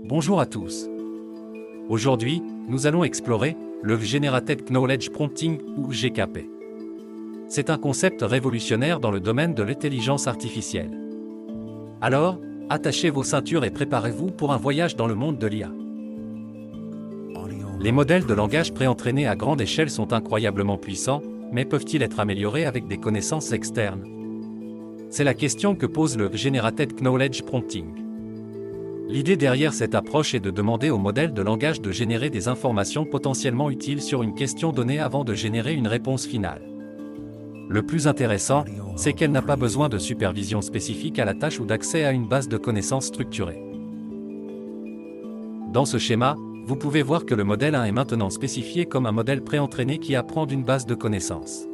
Bonjour à tous. Aujourd'hui, nous allons explorer le Generated Knowledge Prompting ou GKP. C'est un concept révolutionnaire dans le domaine de l'intelligence artificielle. Alors, attachez vos ceintures et préparez-vous pour un voyage dans le monde de l'IA. Les modèles de langage préentraînés à grande échelle sont incroyablement puissants, mais peuvent-ils être améliorés avec des connaissances externes? C'est la question que pose le Generated Knowledge Prompting. L'idée derrière cette approche est de demander au modèle de langage de générer des informations potentiellement utiles sur une question donnée avant de générer une réponse finale. Le plus intéressant, c'est qu'elle n'a pas besoin de supervision spécifique à la tâche ou d'accès à une base de connaissances structurée. Dans ce schéma, vous pouvez voir que le modèle 1 est maintenant spécifié comme un modèle préentraîné qui apprend d'une base de connaissances.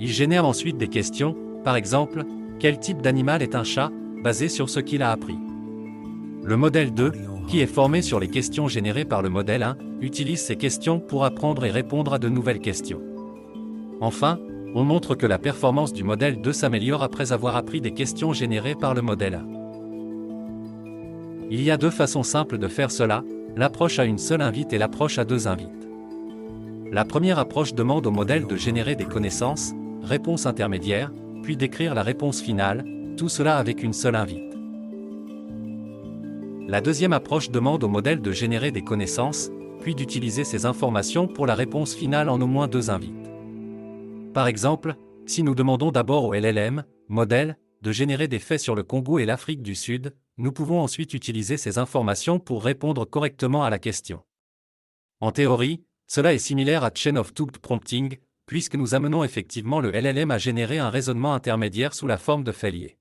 Il génère ensuite des questions, par exemple, quel type d'animal est un chat, basé sur ce qu'il a appris. Le modèle 2, qui est formé sur les questions générées par le modèle 1, utilise ces questions pour apprendre et répondre à de nouvelles questions. Enfin, on montre que la performance du modèle 2 s'améliore après avoir appris des questions générées par le modèle 1. Il y a deux façons simples de faire cela, l'approche à une seule invite et l'approche à deux invites. La première approche demande au modèle de générer des connaissances, réponses intermédiaires, puis d'écrire la réponse finale, tout cela avec une seule invite. La deuxième approche demande au modèle de générer des connaissances, puis d'utiliser ces informations pour la réponse finale en au moins deux invites. Par exemple, si nous demandons d'abord au LLM, modèle, de générer des faits sur le Congo et l'Afrique du Sud, nous pouvons ensuite utiliser ces informations pour répondre correctement à la question. En théorie, cela est similaire à Chain of Thought Prompting, puisque nous amenons effectivement le LLM à générer un raisonnement intermédiaire sous la forme de faits liés.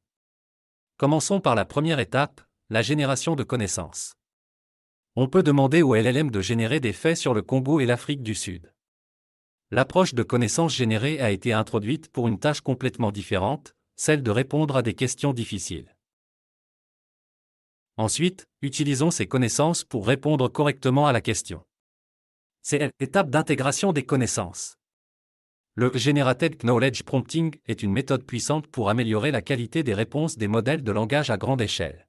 Commençons par la première étape, la génération de connaissances. On peut demander au LLM de générer des faits sur le Congo et l'Afrique du Sud. L'approche de connaissances générées a été introduite pour une tâche complètement différente, celle de répondre à des questions difficiles. Ensuite, utilisons ces connaissances pour répondre correctement à la question. C'est l'étape d'intégration des connaissances. Le Generated Knowledge Prompting est une méthode puissante pour améliorer la qualité des réponses des modèles de langage à grande échelle.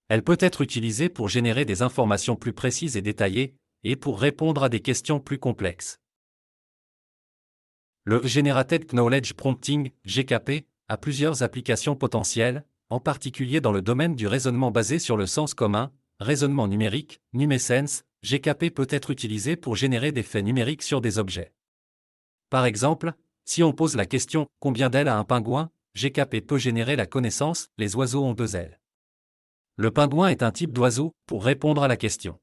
Elle peut être utilisée pour générer des informations plus précises et détaillées, et pour répondre à des questions plus complexes. Le Generated Knowledge Prompting, GKP, a plusieurs applications potentielles, en particulier dans le domaine du raisonnement basé sur le sens commun, raisonnement numérique, NumSense, GKP peut être utilisé pour générer des faits numériques sur des objets. Par exemple, si on pose la question « Combien d'ailes a un pingouin ?», GKP peut générer la connaissance « Les oiseaux ont deux ailes ». Le pingouin est un type d'oiseau, pour répondre à la question.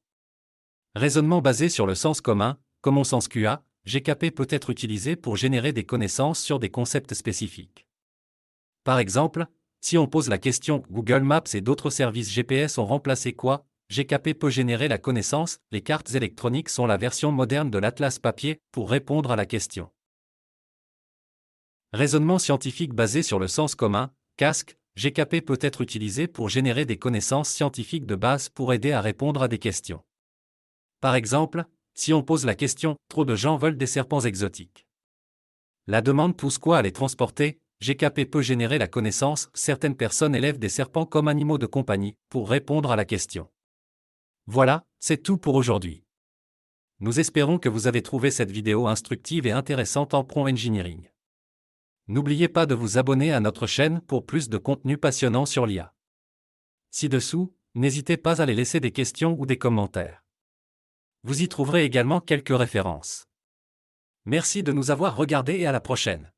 Raisonnement basé sur le sens commun, Common Sense QA, GKP peut être utilisé pour générer des connaissances sur des concepts spécifiques. Par exemple, si on pose la question « Google Maps et d'autres services GPS ont remplacé quoi ?», GKP peut générer la connaissance « Les cartes électroniques sont la version moderne de l'atlas papier » pour répondre à la question. Raisonnement scientifique basé sur le sens commun, CASC, GKP peut être utilisé pour générer des connaissances scientifiques de base pour aider à répondre à des questions. Par exemple, si on pose la question « Trop de gens veulent des serpents exotiques. La demande pousse quoi à les transporter ?», GKP peut générer la connaissance « Certaines personnes élèvent des serpents comme animaux de compagnie » pour répondre à la question. Voilà, c'est tout pour aujourd'hui. Nous espérons que vous avez trouvé cette vidéo instructive et intéressante en prompt engineering. N'oubliez pas de vous abonner à notre chaîne pour plus de contenu passionnant sur l'IA. Ci-dessous, n'hésitez pas à les laisser des questions ou des commentaires. Vous y trouverez également quelques références. Merci de nous avoir regardés et à la prochaine.